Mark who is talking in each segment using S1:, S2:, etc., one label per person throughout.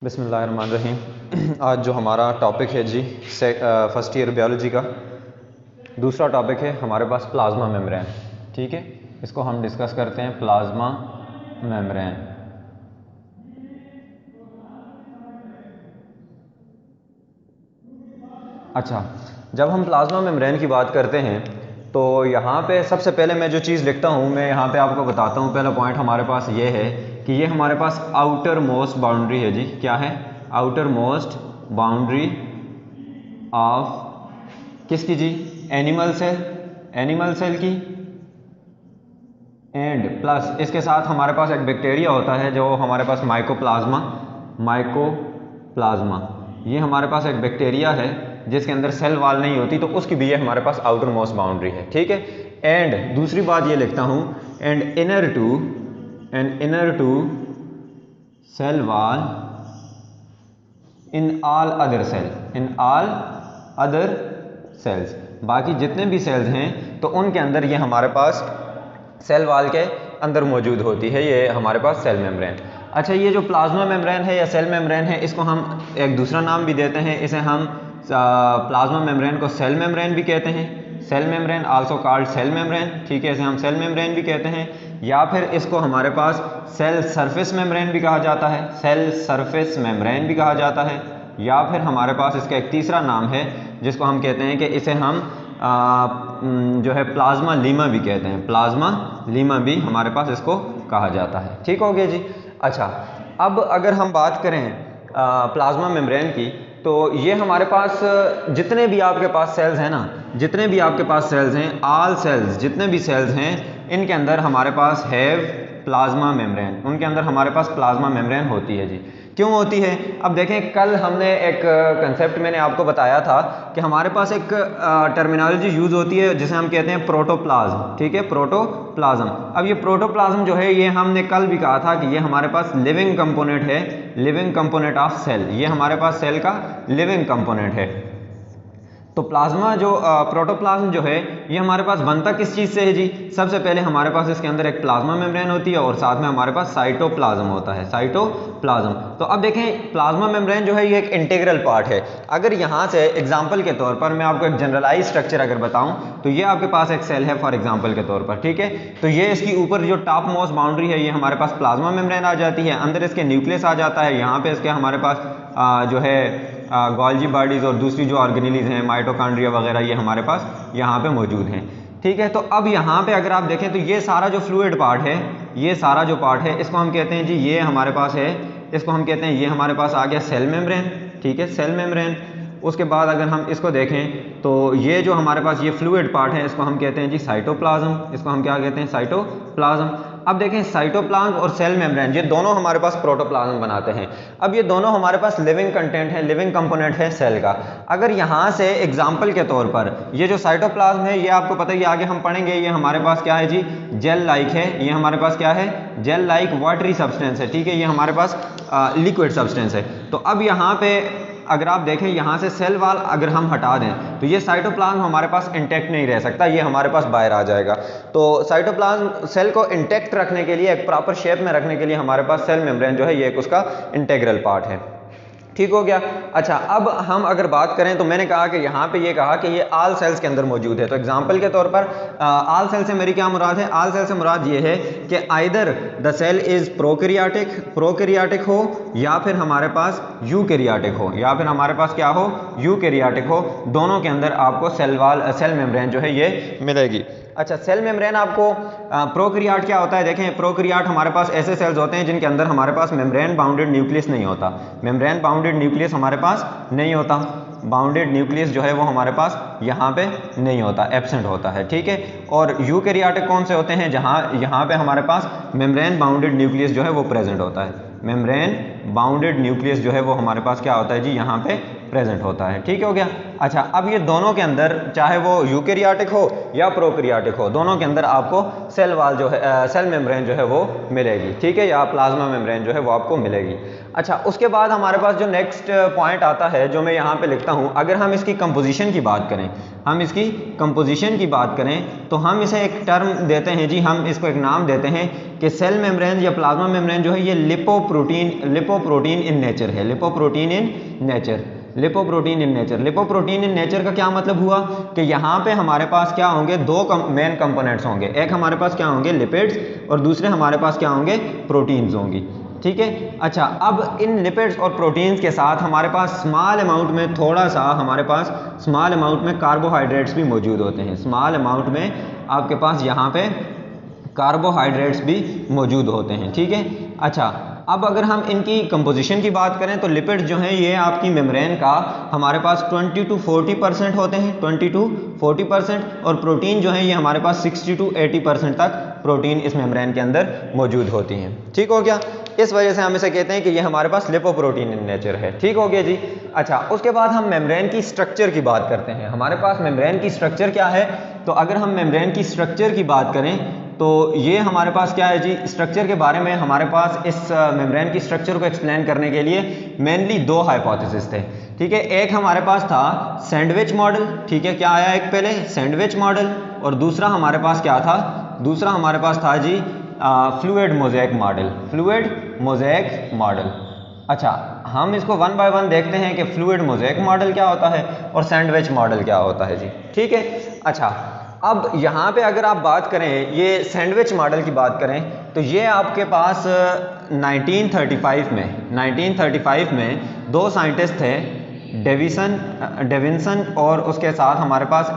S1: बिस्मिल्लाहिर्रहमानिर्रहीम। आज जो हमारा टॉपिक है जी फर्स्ट ईयर बायोलॉजी का दूसरा टॉपिक है हमारे पास प्लाज्मा मेम्ब्रेन। ठीक है, इसको हम डिस्कस करते हैं प्लाज्मा मेम्ब्रेन। अच्छा, जब हम प्लाज्मा मेम्ब्रेन की बात करते हैं तो यहाँ पे सबसे पहले मैं जो चीज़ लिखता हूँ मैं यहाँ पे आपको बताता हूँ। पहला पॉइंट हमारे पास ये है कि ये हमारे पास आउटर मोस्ट बाउंड्री है जी। क्या है? आउटर मोस्ट बाउंड्री ऑफ किसकी जी? एनिमल सेल की। एंड प्लस इसके साथ हमारे पास एक बैक्टीरिया होता है जो हमारे पास माइकोप्लाज्मा। ये हमारे पास एक बैक्टीरिया है जिसके अंदर सेल वॉल नहीं होती, तो उसकी भी ये हमारे पास आउटर मोस्ट बाउंड्री है। ठीक है। एंड दूसरी बात ये लिखता हूं, and inner to cell wall in all other cells. बाकी जितने भी सेल्स हैं तो उनके अंदर ये हमारे पास सेल वॉल के अंदर मौजूद होती है ये हमारे पास सेल मेम्ब्रेन। अच्छा, ये जो प्लाज्मा मेम्ब्रेन है या सेल मेम्ब्रेन है, इसको हम एक दूसरा नाम भी देते हैं। इसे हम प्लाज्मा मेम्ब्रेन को सेल मेम्ब्रेन भी कहते हैं। Cell membrane also called cell membrane. ठीक है, इसे हम सेल मेम्ब्रेन भी कहते हैं, या फिर इसको हमारे पास सेल सरफेस मेम्ब्रेन भी कहा जाता है। सेल सरफेस मेम्ब्रेन भी कहा जाता है, या फिर हमारे पास इसका एक तीसरा नाम है जिसको हम कहते हैं कि इसे हम जो है प्लाज्मा लीमा भी कहते हैं। प्लाज्मा लीमा भी हमारे पास इसको कहा जाता है। ठीक हो गया जी। अच्छा, अब अगर हम बात करें प्लाज्मा मेम्ब्रेन की, तो ये हमारे पास जितने भी आपके पास सेल्स हैं ना, जितने भी आपके पास सेल्स हैं, ऑल सेल्स, जितने भी सेल्स हैं, इनके अंदर हमारे पास हैव प्लाज्मा मेम्ब्रेन। उनके अंदर हमारे पास प्लाज्मा मेम्ब्रेन होती है जी। क्यों होती है? अब देखें, कल हमने एक कंसेप्ट मैंने आपको बताया था कि हमारे पास एक टर्मिनोलॉजी यूज़ होती है जिसे हम कहते हैं प्रोटोप्लाज्म। ठीक है, प्रोटोप्लाज्म। अब ये प्रोटोप्लाज्म जो है, ये हमने कल भी कहा था कि ये हमारे पास लिविंग कंपोनेंट है, लिविंग कंपोनेंट ऑफ सेल। ये हमारे पास सेल का लिविंग कंपोनेंट है। तो प्लाज्मा जो प्रोटोप्लाज्म जो है, ये हमारे पास बनता किस चीज़ से है जी? सबसे पहले हमारे पास इसके अंदर एक प्लाज्मा मेम्ब्रेन होती है और साथ में हमारे पास साइटोप्लाज्म होता है, साइटोप्लाज्म। तो अब देखें, प्लाज्मा मेम्ब्रेन जो है ये एक इंटीग्रल पार्ट है। अगर यहाँ से एग्जांपल के तौर पर मैं आपको एक जनरलाइज स्ट्रक्चर अगर बताऊं, तो ये आपके पास एक सेल है फॉर एग्जांपल के तौर पर। ठीक है, तो ये इसकी ऊपर जो टॉप मोस्ट बाउंड्री है, ये हमारे पास प्लाज्मा मेम्ब्रेन आ जाती है। अंदर इसके न्यूक्लियस आ जाता है। यहाँ पे इसके हमारे पास जो है गोल्जी बॉडीज़ और दूसरी जो ऑर्गेनेलीज हैं, माइटोकॉन्ड्रिया वगैरह, ये हमारे पास यहाँ पे मौजूद हैं। ठीक है, तो अब यहाँ पे अगर आप देखें तो ये सारा जो फ्लूइड पार्ट है, ये सारा जो पार्ट है, इसको हम कहते हैं जी, ये हमारे पास है, इसको हम कहते हैं, ये हमारे पास आ गया सेल मेम्ब्रेन। ठीक है, सेल मेम्ब्रेन। उसके बाद अगर हम इसको देखें तो ये जो हमारे पास ये फ्लूइड पार्ट है, इसको हम कहते हैं जी साइटोप्लाज्म। इसको हम क्या कहते हैं? साइटोप्लाज्म। अब देखें, साइटोप्लाज्म और सेल मेम्ब्रेन ये दोनों हमारे पास प्रोटोप्लाज्म बनाते हैं। अब ये दोनों हमारे पास लिविंग कंटेंट है, लिविंग कंपोनेंट है सेल का। अगर यहाँ से एग्जांपल के तौर पर ये जो साइटोप्लाज्म है, ये आपको पता है, ये आगे हम पढ़ेंगे, ये हमारे पास क्या है जी? जेल लाइक है। ये हमारे पास क्या है? जेल लाइक वाटरी सब्सटेंस है। ठीक है, ये हमारे पास लिक्विड सब्सटेंस है। तो अब यहाँ पे अगर आप देखें, यहाँ से सेल वॉल अगर हम हटा दें तो ये साइटोप्लाज्म हमारे पास इंटैक्ट नहीं रह सकता, ये हमारे पास बाहर आ जाएगा। तो साइटोप्लाज्म सेल को इंटैक्ट रखने के लिए, एक प्रॉपर शेप में रखने के लिए, हमारे पास सेल मेम्ब्रेन जो है ये एक उसका इंटीग्रल पार्ट है। ठीक हो गया। अच्छा, अब हम अगर बात करें तो मैंने कहा कि यहाँ पे ये कहा कि ये आल सेल्स के अंदर मौजूद है। तो एग्जांपल के तौर पर आल सेल से मेरी क्या मुराद है? आल सेल से मुराद ये है कि either the cell is prokaryotic हो, या फिर हमारे पास यूकैरियोटिक हो, या फिर हमारे पास क्या हो? यूकैरियोटिक हो। दोनों के अंदर आपको सेल मेम्ब्रेन जो है ये मिलेगी। अच्छा, सेल मेम्ब्रेन आपको प्रोकैरियोट क्या होता है? देखें, प्रोकैरियोट हमारे पास ऐसे सेल्स होते हैं जिनके अंदर हमारे पास मेम्ब्रेन बाउंडेड न्यूक्लियस नहीं होता। मेम्ब्रेन बाउंडेड न्यूक्लियस हमारे पास नहीं होता। बाउंडेड न्यूक्लियस जो है वो हमारे पास यहाँ पे नहीं होता, एब्सेंट होता है। ठीक है, और यूकैरियोटिक कौन से होते हैं? जहाँ यहाँ पे हमारे पास मेम्ब्रेन बाउंडेड न्यूक्लियस जो है वो प्रेजेंट होता है। मेम्ब्रेन बाउंडेड न्यूक्लियस जो है वो हमारे पास क्या होता है जी? यहाँ पे प्रेजेंट होता है। ठीक हो गया। अच्छा, अब ये दोनों के अंदर चाहे वो यूकेरियोटिक हो या प्रोकैरियोटिक हो, दोनों के अंदर आपको सेल वाल जो है सेल मेम्ब्रेन जो है वो मिलेगी, ठीक है, या प्लाज्मा मेम्ब्रेन जो है वो आपको मिलेगी। अच्छा, उसके बाद हमारे पास जो नेक्स्ट पॉइंट आता है जो मैं यहाँ पे लिखता हूँ, अगर हम इसकी कंपोजिशन की बात करें, हम इसकी कंपोजिशन की बात करें तो हम इसे एक टर्म देते हैं जी, हम इसको एक नाम देते हैं कि सेल मेम्ब्रेन या प्लाज्मा मेम्ब्रेन जो है ये लिपोप्रोटीन इन नेचर है। Lipoprotein in nature, lipoprotein in nature. Lipoprotein in nature का क्या मतलब हुआ कि यहाँ पे हमारे पास क्या होंगे, दो मेन कंपोनेंट्स होंगे, एक हमारे पास क्या होंगे लिपिड्स और दूसरे हमारे पास क्या होंगे प्रोटीन्स होंगी, ठीक है। अच्छा, अब इन लिपिड्स और प्रोटीन्स के साथ हमारे पास स्मॉल अमाउंट में, थोड़ा सा हमारे पास स्मॉल अमाउंट में कार्बोहाइड्रेट्स भी मौजूद होते हैं। स्मॉल अमाउंट में आपके पास यहाँ पे कार्बोहाइड्रेट्स भी मौजूद होते हैं, ठीक है। अच्छा, अब अगर हम इनकी कंपोजिशन की बात करें तो लिपिड्स जो हैं ये आपकी मेम्ब्रेन का हमारे पास 20 to 40% होते हैं, 20 to 40%, और प्रोटीन जो है ये हमारे पास 60 to 80% तक प्रोटीन इस मेम्ब्रेन के अंदर मौजूद होती हैं, ठीक हो गया। इस वजह से हम इसे कहते हैं कि ये हमारे पास लिपोप्रोटीन इन नेचर है, ठीक हो गया जी। अच्छा, उसके बाद हम मेम्ब्रेन की स्ट्रक्चर की बात करते हैं। हमारे पास मेम्ब्रेन की स्ट्रक्चर क्या है, तो अगर हम मेम्ब्रेन की स्ट्रक्चर की बात करें तो ये हमारे पास क्या है जी, स्ट्रक्चर के बारे में हमारे पास इस मेम्ब्रेन की स्ट्रक्चर को एक्सप्लेन करने के लिए मेनली दो हाइपोथेसिस थे, ठीक है। एक हमारे पास था सैंडविच मॉडल, ठीक है, क्या आया एक पहले सैंडविच मॉडल, और दूसरा हमारे पास क्या था, दूसरा हमारे पास था जी fluid mosaic model, fluid mosaic model. अच्छा, हम इसको वन बाय वन देखते हैं कि फ्लूइड मोज़ेक मॉडल क्या होता है और सैंडविच मॉडल क्या होता है जी, ठीक है। अच्छा, अब यहाँ पे अगर आप बात करें, ये सैंडविच मॉडल की बात करें तो ये आपके पास 1935 में दो साइंटिस्ट थे, डेविसन और उसके साथ हमारे पास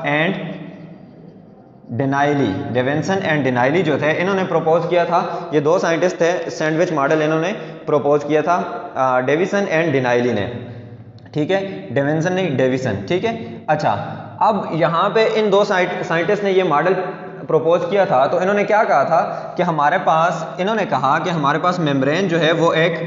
S1: डेविसन एंड डिनाइली जो थे, इन्होंने प्रपोज किया था। ये दो साइंटिस्ट थे, सैंडविच मॉडल इन्होंने प्रपोज किया था, डेविसन एंड डिनाइली ने, ठीक है, डेविसन नहीं डेविसन, ठीक है। अच्छा, अब यहाँ पे इन दो साइंटिस्ट ने ये मॉडल प्रपोज किया था, तो इन्होंने क्या कहा था कि हमारे पास, इन्होंने कहा कि हमारे पास मेम्ब्रेन जो है वो एक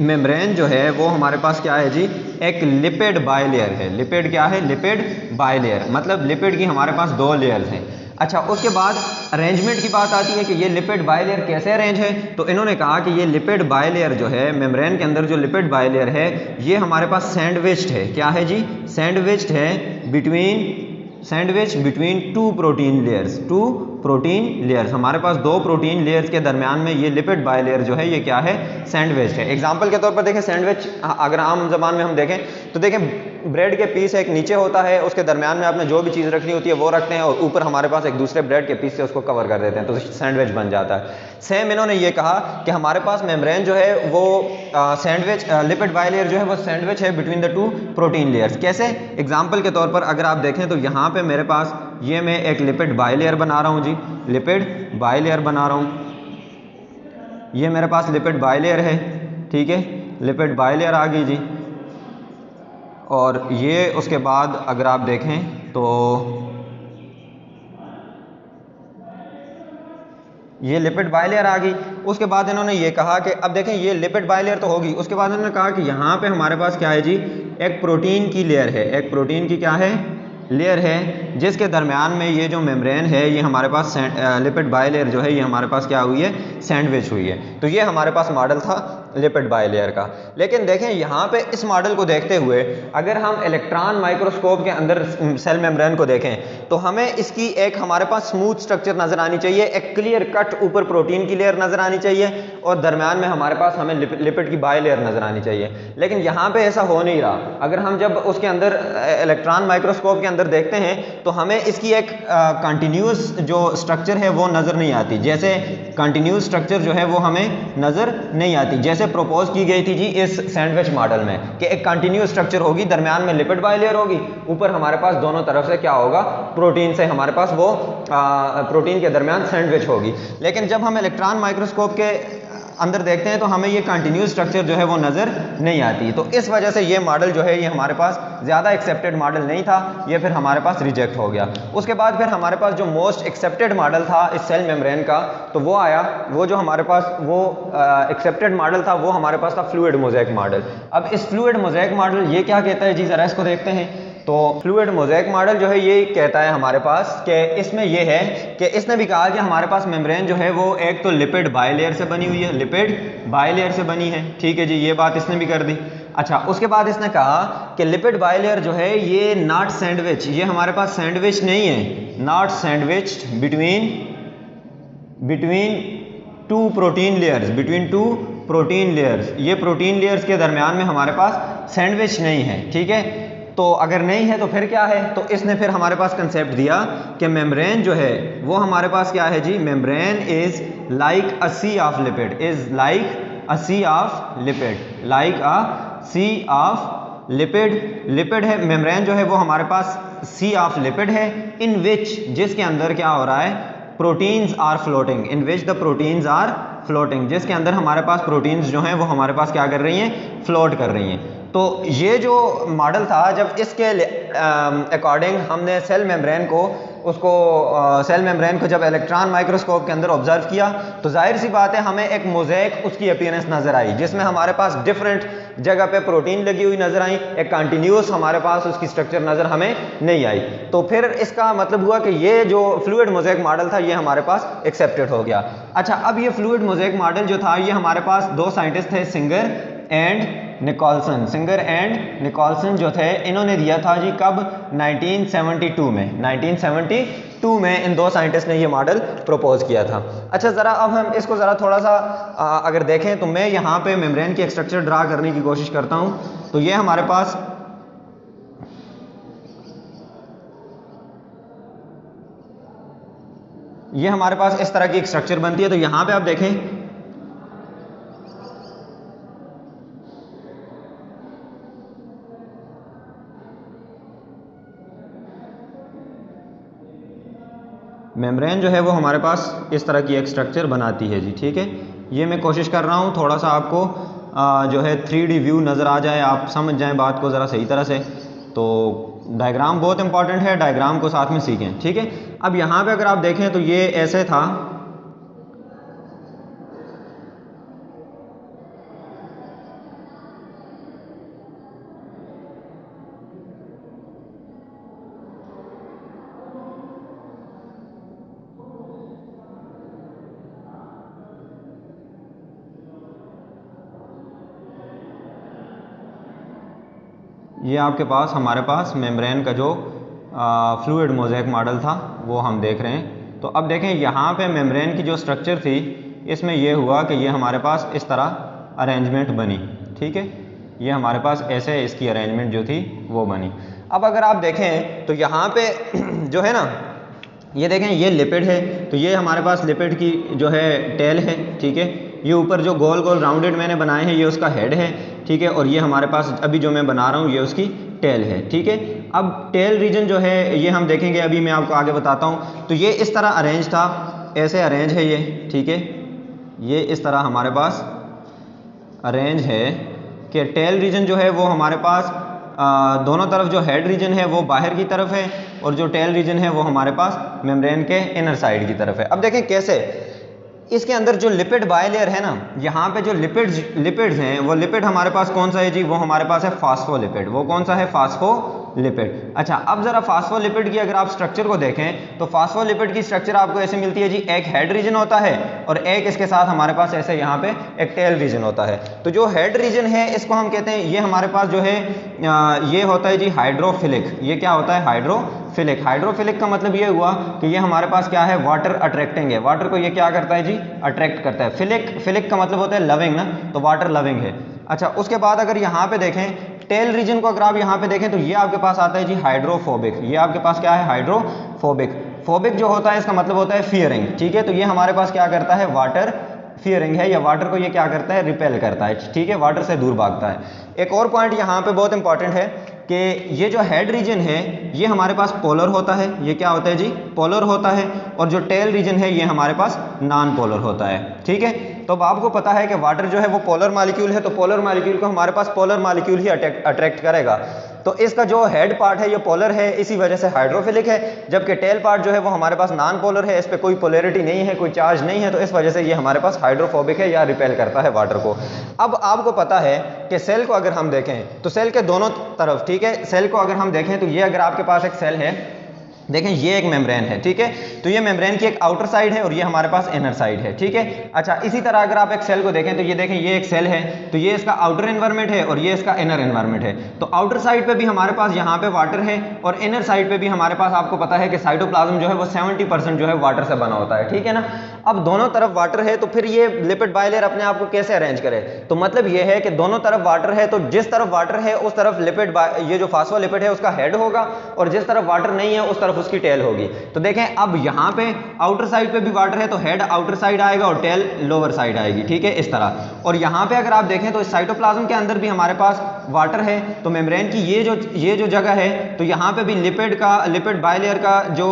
S1: मेम्ब्रेन जो है वो हमारे पास क्या है जी, एक लिपिड बाइलेयर है। लिपिड क्या है, लिपिड बाइलेयर, मतलब लिपिड की हमारे पास दो लेयर्स हैं। अच्छा, उसके बाद अरेंजमेंट की बात आती है कि ये लिपिड बाइलेयर कैसे अरेंज है, तो इन्होंने कहा कि ये लिपिड बाइलेयर जो है मेम्ब्रेन के अंदर जो लिपिड बाइलेयर है ये हमारे पास सैंडविच्ड है, क्या है जी, सैंडविच्ड है between two protein layers, two protein layers. हमारे पास दो प्रोटीन लेयर्स के दरमियान में ये लिपिड बाइलेयर जो है ये क्या है, सैंडविच है। एग्जांपल के तौर पर देखें, सैंडविच अगर आम जबान में हम देखें तो देखें ब्रेड के पीस एक नीचे होता है, उसके दरमियान में आपने जो भी चीज़ रखनी होती है वो रखते हैं, और ऊपर हमारे पास एक दूसरे ब्रेड के पीस से उसको कवर कर देते हैं, तो सैंडविच बन जाता है। सेम इन्होंने ये कहा कि हमारे पास मेम्ब्रेन जो है वो लिपिड बाइलेयर जो है वो सैंडविच है between the two protein layers. कैसे, एग्जाम्पल के तौर पर अगर आप देखें तो यहाँ पे मेरे पास ये मैं एक लिपिड बाइलेयर बना रहा हूँ जी, लिपिड बाइलेयर बना रहा हूँ, ये मेरे पास लिपिड बाइलेयर है, ठीक है, लिपिड बाइलेयर आ गई जी। और ये उसके बाद अगर आप देखें तो ये लिपिड बाइलेयर आ गई। उसके बाद इन्होंने ये कहा कि अब देखें ये लिपिड बाइलेयर तो होगी, उसके बाद इन्होंने कहा कि यहाँ पे हमारे पास क्या है जी, एक प्रोटीन की लेयर है, एक प्रोटीन की क्या है, लेयर है, जिसके दरमियान में ये जो मेम्ब्रेन है ये हमारे पास लिपिड बाइलेयर जो है ये हमारे पास क्या हुई है, सैंडविच हुई है। तो ये हमारे पास मॉडल था लिपिड बाइलेयर का। लेकिन देखें यहाँ पे इस मॉडल को देखते हुए अगर हम इलेक्ट्रॉन माइक्रोस्कोप के अंदर सेल मेम्ब्रेन को देखें तो हमें इसकी एक हमारे पास स्मूथ स्ट्रक्चर नजर आनी चाहिए, एक क्लियर कट ऊपर प्रोटीन की लेयर नजर आनी चाहिए, और दरमियान में हमारे पास हमें लिपिड की बाइलेयर नजर आनी चाहिए। लेकिन यहाँ पे ऐसा हो नहीं रहा। अगर हम जब उसके अंदर इलेक्ट्रॉन माइक्रोस्कोप के अंदर देखते हैं तो हमें इसकी एक कंटिन्यूस जो स्ट्रक्चर है वो नजर नहीं आती, जैसे कंटिन्यूस स्ट्रक्चर जो है वो हमें नजर नहीं आती, जैसे प्रपोज की गई थी जी इस सैंडविच मॉडल में कि एक कंटिन्यूस स्ट्रक्चर होगी, दरमियान में लिपिड बाइलेयर होगी, ऊपर हमारे पास दोनों तरफ से क्या होगा, प्रोटीन से हमारे पास वो प्रोटीन के दरमियान सैंडविच होगी। लेकिन जब हम इलेक्ट्रॉन माइक्रोस्कोप के अंदर देखते हैं तो हमें ये कंटिन्यूस स्ट्रक्चर जो है वो नज़र नहीं आती। तो इस वजह से ये मॉडल जो है ये हमारे पास ज़्यादा एक्सेप्टेड मॉडल नहीं था, ये फिर हमारे पास रिजेक्ट हो गया। उसके बाद फिर हमारे पास जो मोस्ट एक्सेप्टेड मॉडल था इस सेल मेम्ब्रेन का तो वो आया, वो जो हमारे पास वो एक्सेप्टेड मॉडल था वो हमारे पास था फ्लूइड मोज़ेक मॉडल। अब इस फ्लूइड मोज़ेक मॉडल ये क्या कहता है जी, ज़रा इसको देखते हैं तो फ्लूइड मोज़ेक मॉडल जो है ये कहता है हमारे पास कि इसमें ये है कि इसने भी कहा कि हमारे पास मेम्ब्रेन जो है वो एक तो लिपिड बाइलेयर से बनी हुई है, लिपिड बाइलेयर से बनी है, ठीक है जी, ये बात इसने भी कर दी। अच्छा, उसके बाद इसने कहा कि लिपिड बाइलेयर जो है ये नॉट सैंडविच, ये हमारे पास सैंडविच नहीं है, not sandwich between two protein layers, between two protein layers, ये प्रोटीन लेयर्स के दरमियान में हमारे पास सैंडविच नहीं है, ठीक है। तो अगर नहीं है तो फिर क्या है, तो इसने फिर हमारे पास कंसेप्ट दिया कि मेम्ब्रेन जो है वो हमारे पास क्या है जी, membrane is like a sea of lipid, is like a sea of lipid, like a sea of lipid, lipid है मेम्ब्रेन जो है वो हमारे पास सी ऑफ लिपिड है, इन विच, जिसके अंदर क्या हो रहा है, proteins are floating, in which the proteins are floating, जिसके अंदर हमारे पास प्रोटीन्स जो हैं वो हमारे पास क्या कर रही हैं, फ्लोट कर रही हैं। तो ये जो मॉडल था, जब इसके अकॉर्डिंग हमने सेल मेम्ब्रेन को सेल मेम्ब्रेन को जब इलेक्ट्रॉन माइक्रोस्कोप के अंदर ऑब्जर्व किया तो जाहिर सी बात है हमें एक मोज़ेक उसकी अपीयरेंस नज़र आई, जिसमें हमारे पास डिफरेंट जगह पे प्रोटीन लगी हुई नज़र आई, एक कंटिन्यूस हमारे पास उसकी स्ट्रक्चर नज़र हमें नहीं आई। तो फिर इसका मतलब हुआ कि ये जो फ्लूइड मोज़ेक मॉडल था ये हमारे पास एक्सेप्टेड हो गया। अच्छा, अब ये फ्लूइड मोज़ेक मॉडल जो था ये हमारे पास दो साइंटिस्ट थे, singer and Nicholson, singer and Nicholson जो थे, इन्होंने दिया था जी कब, 1972 में, 1972 में इन दो साइंटिस्ट ने ये मॉडल प्रपोज किया था। अच्छा, ज़रा अब हम इसको ज़रा थोड़ा सा अगर देखें तो मैं यहाँ पे मेम्ब्रेन की एक स्ट्रक्चर ड्रा करने की कोशिश करता हूँ। तो ये हमारे पास इस तरह की एक स्ट्रक्चर बनती है। तो यहाँ पे आप देखें मेम्ब्रेन जो है वो हमारे पास इस तरह की एक स्ट्रक्चर बनाती है जी, ठीक है। ये मैं कोशिश कर रहा हूँ थोड़ा सा आपको जो है 3D व्यू नज़र आ जाए, आप समझ जाएं बात को ज़रा सही तरह से। तो डायग्राम बहुत इंपॉर्टेंट है, डायग्राम को साथ में सीखें, ठीक है। अब यहाँ पे अगर आप देखें तो ये ऐसे था, ये आपके पास हमारे पास मेम्ब्रेन का जो फ्लूइड मोज़ेक मॉडल था वो हम देख रहे हैं। तो अब देखें यहाँ पे मेम्ब्रेन की जो स्ट्रक्चर थी इसमें ये हुआ कि ये हमारे पास इस तरह अरेंजमेंट बनी, ठीक है। ये हमारे पास ऐसे इसकी अरेंजमेंट जो थी वो बनी। अब अगर आप देखें तो यहाँ पे जो है ना, ये देखें ये लिपिड है, तो ये हमारे पास लिपिड की जो है टेल है, ठीक है। ये ऊपर जो गोल गोल राउंडेड मैंने बनाए हैं ये उसका हेड है, ठीक है। और ये हमारे पास अभी जो मैं बना रहा हूँ ये उसकी टेल है, ठीक है। अब टेल रीजन जो है ये हम देखेंगे, अभी मैं आपको आगे बताता हूँ। तो ये इस तरह अरेंज था, ऐसे अरेंज है ये, ठीक है। ये इस तरह हमारे पास अरेंज है कि टेल रीजन जो है वो हमारे पास दोनों तरफ जो हेड रीजन है वो बाहर की तरफ है और जो टेल रीजन है वो हमारे पास मेम्ब्रेन के इनर साइड की तरफ है। अब देखें कैसे, इसके अंदर जो लिपिड बाइलेयर है ना, यहाँ पे जो लिपिड्स हैं वो लिपिड हमारे पास कौन सा है जी, वो हमारे पास है फास्फोलिपिड। वो कौन सा है, फास्फोलिपिड। अच्छा, अब जरा फास्फोलिपिड की अगर आप स्ट्रक्चर को देखें तो फास्फोलिपिड की स्ट्रक्चर आपको ऐसे मिलती है जी, एक हेड रीजन होता है और एक इसके साथ हमारे पास ऐसे यहाँ पे एक टेल रीजन होता है। तो जो हेड रीजन है इसको हम कहते हैं, ये हमारे पास जो है ये होता है जी हाइड्रोफिलिक। ये क्या होता है, हाइड्रोफिलिक। हाइड्रोफिलिक का मतलब ये हुआ कि ये हमारे पास क्या है, वाटर अट्रैक्टिंग है। वाटर को ये क्या करता है जी, अट्रैक्ट करता है। फिलिक का मतलब होता है लविंग ना, तो वाटर लविंग है। अच्छा, उसके बाद अगर यहाँ पे देखें टेल रीजन को, अगर आप यहाँ पे देखें तो ये आपके पास आता है जी हाइड्रोफोबिक। ये आपके पास क्या है, हाइड्रोफोबिक। फोबिक जो होता है इसका मतलब होता है फियरिंग, ठीक है। तो ये हमारे पास क्या करता है, वाटर फियरिंग है, या वाटर को ये क्या करता है, रिपेल करता है, ठीक है, वाटर से दूर भागता है। एक और पॉइंट यहाँ पे बहुत इंपॉर्टेंट है कि ये जो हेड रीजन है ये हमारे पास पोलर होता है। ये क्या होता है जी, पोलर होता है। और जो टेल रीजन है ये हमारे पास नॉन पोलर होता है, ठीक है। तो अब आपको पता है कि वाटर जो है वो पोलर मॉलिक्यूल है, तो पोलर मॉलिक्यूल को हमारे पास पोलर मॉलिक्यूल ही अट्रैक्ट करेगा। तो इसका जो हेड पार्ट है ये पोलर है, इसी वजह से हाइड्रोफिलिक है, जबकि टेल पार्ट जो है वो हमारे पास नॉन पोलर है, इस पर कोई पोलैरिटी नहीं है, कोई चार्ज नहीं है, तो इस वजह से ये हमारे पास हाइड्रोफोबिक है या रिपेल करता है वाटर को। अब आपको पता है कि सेल को अगर हम देखें तो सेल के दोनों तरफ, ठीक है, सेल को अगर हम देखें तो ये अगर आपके पास एक सेल है, देखें ये एक मेम्ब्रेन है, ठीक है, तो ये मेम्ब्रेन की एक आउटर साइड है और ये हमारे पास इनर साइड है, ठीक है। अच्छा, इसी तरह अगर आप एक सेल को देखें तो ये देखें ये एक सेल है, तो ये इसका आउटर एनवायरनमेंट है और ये इसका इनर एनवायरनमेंट है। तो आउटर साइड पे भी हमारे पास यहाँ पे वाटर है और इनर साइड पे भी हमारे पास, आपको पता है कि साइटोप्लाज्म जो है वो 70% जो है वाटर से बना होता है, ठीक है ना। अब दोनों तरफ वाटर है तो फिर ये लिपिड बाइलेयर अपने आप को कैसे अरेंज करे, तो मतलब ये है कि दोनों तरफ वाटर है तो जिस तरफ वाटर है उस तरफ लिपिड, ये जो फास्फोलिपिड है उसका हेड होगा और जिस तरफ वाटर नहीं है उस तरफ उसकी टेल होगी। तो देखें अब यहाँ पे आउटर साइड पे भी वाटर है तो हेड आउटर साइड आएगा और टेल लोअर साइड आएगी, ठीक है, इस तरह। और यहाँ पे अगर आप देखें तो इस साइटोप्लाज्म के अंदर भी हमारे पास वाटर है, तो मेम्ब्रेन की ये जो जगह है तो यहाँ पे भी लिपिड बाइलेयर का जो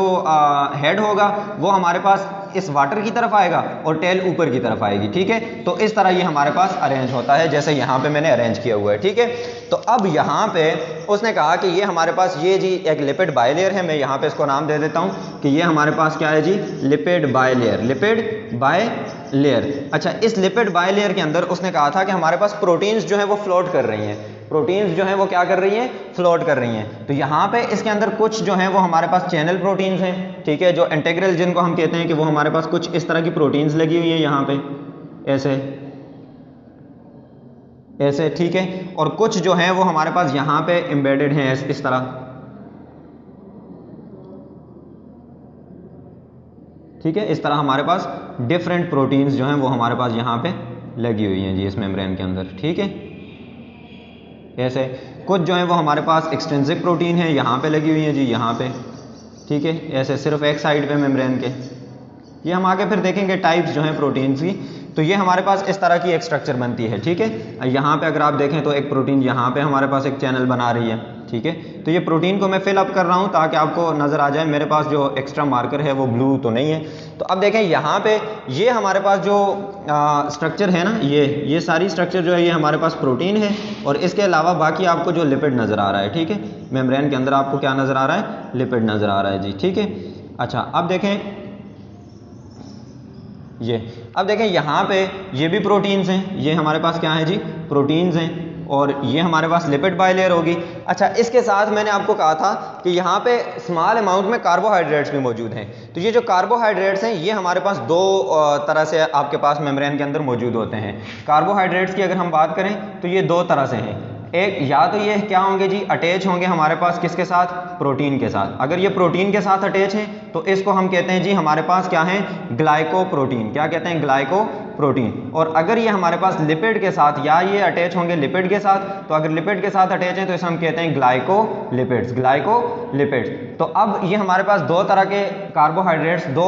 S1: हेड होगा वो हमारे पास इस वाटर की तरफ आएगा और टेल ऊपर की तरफ आएगी, ठीक है। तो इस तरह ये हमारे पास अरेंज होता है जैसे यहाँ पे मैंने अरेंज किया हुआ है, ठीक है। तो अब यहाँ पे उसने कहा कि ये हमारे पास ये जी एक लिपिड बाइलेयर है, मैं यहाँ पे इसको नाम दे देता हूँ कि ये हमारे पास क्या है जी, लिपिड बाइलेयर, लिपिड बाइलेयर। अच्छा, इस लिपिड बाइलेयर के अंदर उसने कहा था कि हमारे पास प्रोटीन्स जो है वो फ्लोट कर रही हैं, प्रोटीन्स जो हैं वो क्या कर रही हैं, फ्लोट कर रही हैं। तो यहाँ पे इसके अंदर कुछ जो हैं वो हमारे पास चैनल प्रोटीन्स हैं, ठीक है, जो इंटीग्रल जिनको हम कहते हैं कि वो हमारे पास कुछ इस तरह की प्रोटीन्स लगी हुई हैं यहाँ पे ऐसे ऐसे, ठीक है, और कुछ जो हैं वो हमारे पास यहाँ पे एम्बेडेड हैं इस तरह, ठीक है, इस तरह हमारे पास डिफरेंट प्रोटीन्स जो हैं वो हमारे पास यहाँ पे लगी हुई हैं जी इस मेम्ब्रेन के अंदर, ठीक है। ऐसे कुछ जो है वो हमारे पास एक्सट्रिंसिक प्रोटीन है यहाँ पे लगी हुई है जी यहाँ पे, ठीक है, ऐसे सिर्फ एक साइड पे मेम्ब्रेन के। ये हम आगे फिर देखेंगे टाइप्स जो हैं प्रोटीन्स की। तो ये हमारे पास इस तरह की एक स्ट्रक्चर बनती है, ठीक है। यहाँ पे अगर आप देखें तो एक प्रोटीन यहाँ पे हमारे पास एक चैनल बना रही है, ठीक है। तो ये प्रोटीन को मैं फिल अप कर रहा हूँ ताकि आपको नज़र आ जाए, मेरे पास जो एक्स्ट्रा मार्कर है वो ब्लू तो नहीं है। तो अब देखें यहाँ पे ये हमारे पास जो स्ट्रक्चर है ना, ये सारी स्ट्रक्चर जो है ये हमारे पास प्रोटीन है और इसके अलावा बाकी आपको जो लिपिड नज़र आ रहा है, ठीक है, मेम्ब्रेन के अंदर आपको क्या नज़र आ रहा है, लिपिड नज़र आ रहा है जी, ठीक है। अच्छा, अब देखें अब देखें यहाँ पे ये भी प्रोटीन्स हैं, ये हमारे पास क्या है जी, प्रोटीन्स हैं और ये हमारे पास लिपिड बाइलेयर होगी। अच्छा, इसके साथ मैंने आपको कहा था कि यहाँ पे स्मॉल अमाउंट में कार्बोहाइड्रेट्स भी मौजूद हैं। तो ये जो कार्बोहाइड्रेट्स हैं ये हमारे पास दो तरह से आपके पास मेम्ब्रेन के अंदर मौजूद होते हैं। कार्बोहाइड्रेट्स की अगर हम बात करें तो ये दो तरह से हैं, एक या तो ये क्या होंगे जी, अटैच होंगे हमारे पास किसके साथ, प्रोटीन के साथ। अगर ये प्रोटीन के साथ अटैच है तो इसको हम कहते हैं जी हमारे पास क्या है, ग्लाइकोप्रोटीन, क्या कहते हैं, ग्लाइकोप्रोटीन। और अगर ये हमारे पास लिपिड के साथ या ये अटैच होंगे लिपिड के साथ, तो अगर लिपिड के साथ अटैच है तो इसे हम कहते हैं ग्लाइकोलिपिड्स, ग्लाइकोलिपिड्स। तो अब ये हमारे पास दो तरह के कार्बोहाइड्रेट्स दो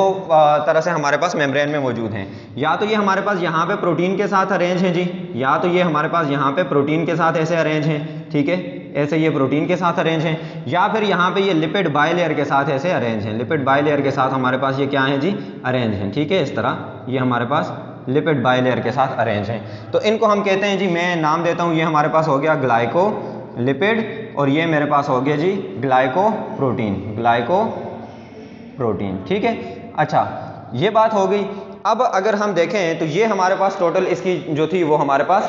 S1: तरह से हमारे पास मेम्ब्रेन में मौजूद हैं। या तो ये हमारे पास यहाँ पे प्रोटीन के साथ अरेंज हैं जी, या तो ये हमारे पास यहाँ पे प्रोटीन के साथ ऐसे अरेंज हैं, ठीक है, ऐसे ये प्रोटीन के साथ अरेंज हैं, या फिर यहाँ पे ये लिपिड बाइलेयर के साथ ऐसे अरेंज हैं, लिपिड बाइलेयर के साथ हमारे पास ये क्या है जी, अरेंज हैं, ठीक है, इस तरह ये हमारे पास लिपिड बाइलेयर के साथ अरेंज हैं। तो इनको हम कहते हैं जी, मैं नाम देता हूँ, ये हमारे पास हो गया ग्लाइकोलिपिड और ये मेरे पास हो गया जी ग्लाइकोप्रोटीन, ग्लाइकोप्रोटीन, ठीक है। अच्छा, ये बात हो गई। अब अगर हम देखें तो ये हमारे पास टोटल इसकी जो थी वो हमारे पास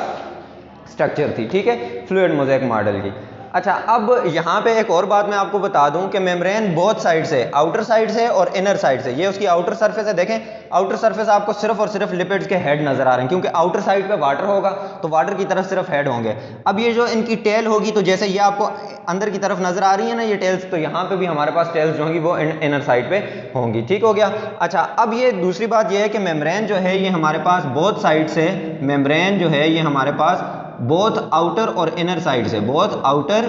S1: स्ट्रक्चर थी, ठीक है, फ्लूइड मोज़ेक मॉडल की। अच्छा, अब यहाँ पे एक और बात मैं आपको बता दूं कि मेम्ब्रेन बोथ साइड से, आउटर साइड से और इनर साइड से, ये उसकी आउटर सरफेस है, देखें आउटर सरफेस आपको सिर्फ और सिर्फ लिपिड्स के हेड नजर आ रहे हैं क्योंकि आउटर साइड पे वाटर होगा तो वाटर की तरफ सिर्फ हेड होंगे। अब ये जो इनकी टेल होगी, तो जैसे ये आपको अंदर की तरफ नजर आ रही है ना ये टेल्स, तो यहाँ पे भी हमारे पास टेल्स जो होंगी वो इनर साइड पे होंगी, ठीक हो गया। अच्छा, अब ये दूसरी बात ये है कि मेम्ब्रेन जो है ये हमारे पास बोथ साइड से, मेम्ब्रेन जो है ये हमारे पास बोथ आउटर और इनर साइड से, both outer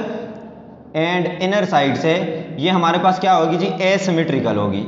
S1: and inner side से ये हमारे पास क्या होगी जी, एसिमेट्रिकल होगी,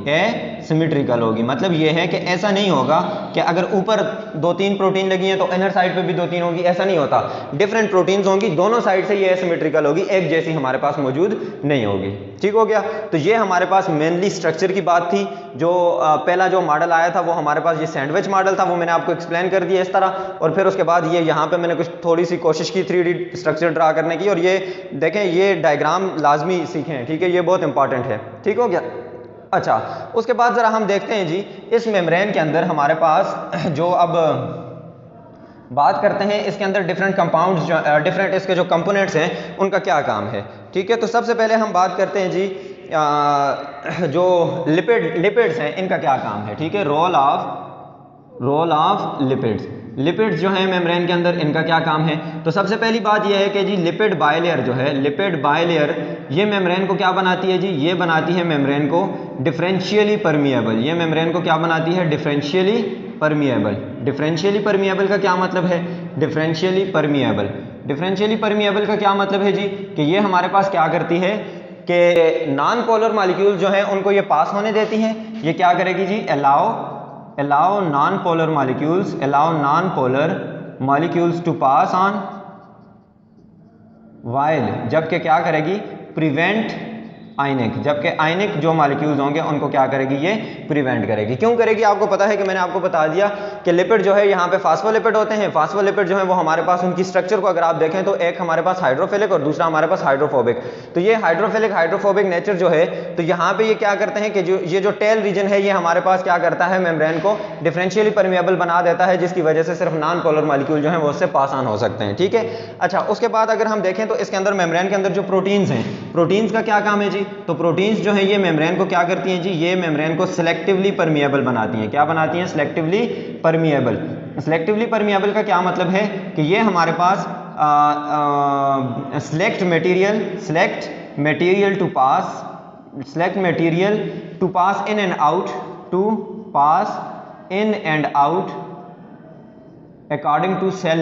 S1: सिमेट्रिकल होगी। मतलब ये है कि ऐसा नहीं होगा कि अगर ऊपर 2-3 प्रोटीन लगी हैं तो इनर साइड पे भी 2-3 होगी, ऐसा नहीं होता। डिफरेंट प्रोटीन्स होंगी, दोनों साइड से ये एसिमेट्रिकल होगी, एक जैसी हमारे पास मौजूद नहीं होगी। ठीक हो गया। तो ये हमारे पास मेनली स्ट्रक्चर की बात थी। जो पहला जो मॉडल आया था वो हमारे पास ये सैंडविच मॉडल था, वो मैंने आपको एक्सप्लेन कर दिया इस तरह। और फिर उसके बाद ये यहाँ पे मैंने कुछ थोड़ी सी कोशिश की 3D स्ट्रक्चर ड्रा करने की, और ये देखें ये डायग्राम लाजमी सीखें, ठीक है, ये बहुत इंपॉर्टेंट है। ठीक हो गया। अच्छा, उसके बाद ज़रा हम देखते हैं जी इस मेम्ब्रेन के अंदर हमारे पास जो अब बात करते हैं इसके अंदर डिफरेंट कंपाउंड्स जो डिफरेंट इसके जो कंपोनेंट्स हैं उनका क्या काम है। ठीक है, तो सबसे पहले हम बात करते हैं जी जो लिपिड्स हैं इनका क्या काम है। ठीक है, रोल ऑफ लिपिड्स जो है मेम्ब्रेन के अंदर इनका क्या काम है। तो सबसे पहली बात यह है कि जी लिपिड बाइलेयर जो है, लिपिड बाइलेयर ये मेम्ब्रेन को क्या बनाती है जी, ये बनाती है मेम्ब्रेन को डिफरेंशियली परमिएबल। ये मेम्ब्रेन को क्या बनाती है, डिफरेंशियली परमिएबल। डिफरेंशियली परमिएबल का क्या मतलब है, डिफरेंशियली परमिएबल का क्या मतलब है जी कि ये हमारे पास क्या करती है कि नॉन पोलर मॉलिक्यूल जो हैं उनको ये पास होने देती हैं। ये क्या करेगी जी, allow non-polar molecules to pass on, while जबकि क्या करेगी, प्रिवेंट आयनिक, जबकि आयनिक जो मॉलिक्यूल्स होंगे उनको क्या करेगी, ये प्रिवेंट करेगी। क्यों करेगी, आपको पता है कि मैंने आपको बता दिया कि लिपिड जो है यहाँ पे फास्फोलिपिड होते हैं। फास्फोलिपिड जो है वो हमारे पास उनकी स्ट्रक्चर को अगर आप देखें तो एक हमारे पास हाइड्रोफिलिक और दूसरा हमारे पास हाइड्रोफोबिक। तो ये हाइड्रोफोबिक नेचर जो है, तो यहाँ पे ये क्या करते हैं कि जो ये जो टेल रीजन है ये हमारे पास क्या करता है, मेम्ब्रेन को डिफरेंशियली परमिएबल बना देता है, जिसकी वजह से सिर्फ नॉन पोलर मॉलिक्यूल जो है वो उससे पास ऑन हो सकते हैं। ठीक है। अच्छा, उसके बाद अगर हम देखें तो इसके अंदर मेम्ब्रेन के अंदर जो प्रोटीन्स हैं, प्रोटीन्स का क्या काम है जी, तो प्रोटीन्स जो है ये मेम्ब्रेन को क्या करती हैं जी, ये मेम्ब्रेन को सिलेक्टिवली परमिएबल बनाती हैं। क्या बनाती हैं, सिलेक्टिवली परमिएबल। सिलेक्टिवली परमिएबल का क्या मतलब है कि ये हमारे पास select material to pass in and out according to cell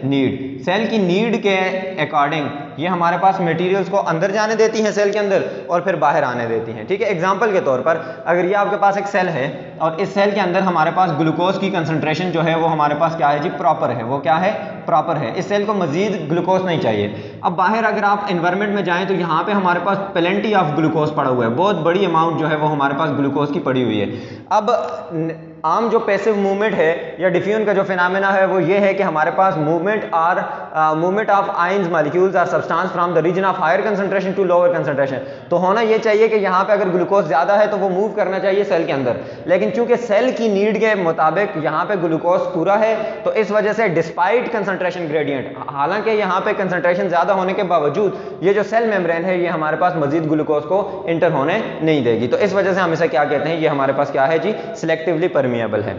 S1: need. Cell की नीड के अकॉर्डिंग ये हमारे पास मटेरियल्स को अंदर जाने देती हैं सेल के अंदर और फिर बाहर आने देती हैं। ठीक है। एग्जांपल के तौर पर अगर ये आपके पास एक सेल है और इस सेल के अंदर हमारे पास ग्लूकोज की कंसंट्रेशन जो है वो हमारे पास क्या है जी, प्रॉपर है। वो क्या है, प्रॉपर है। इस सेल को मजीद ग्लूकोज नहीं चाहिए। अब बाहर अगर आप एनवायरनमेंट में जाएं तो यहाँ पे हमारे पास प्लेंटी ऑफ ग्लूकोज पड़ा हुआ है, बहुत बड़ी अमाउंट जो है वो हमारे पास ग्लूकोज की पड़ी हुई है। अब आम जो पैसिव मूवमेंट है या डिफ्यूजन का जो फिनोमेना है वो ये है कि हमारे पास movement of ions molecules or substance from the region of higher concentration to lower concentration. तो होना ये चाहिए कि यहाँ पे अगर ग्लूकोज ज्यादा है तो वो मूव करना चाहिए सेल के अंदर, लेकिन चूंकि सेल की नीड के मुताबिक यहाँ पे ग्लूकोज पूरा है तो इस वजह से डिस्पाइट कंसंट्रेशन ग्रेडियंट, हालांकि यहाँ पे कंसंट्रेशन ज्यादा होने के बावजूद ये जो सेल मेम्ब्रेन है ये हमारे पास मजीद ग्लूकोज को इंटर होने नहीं देगी। तो इस वजह से हम इसे क्या कहते हैं, ये हमारे पास क्या है जी, सिलेक्टिवली परमिएबल है।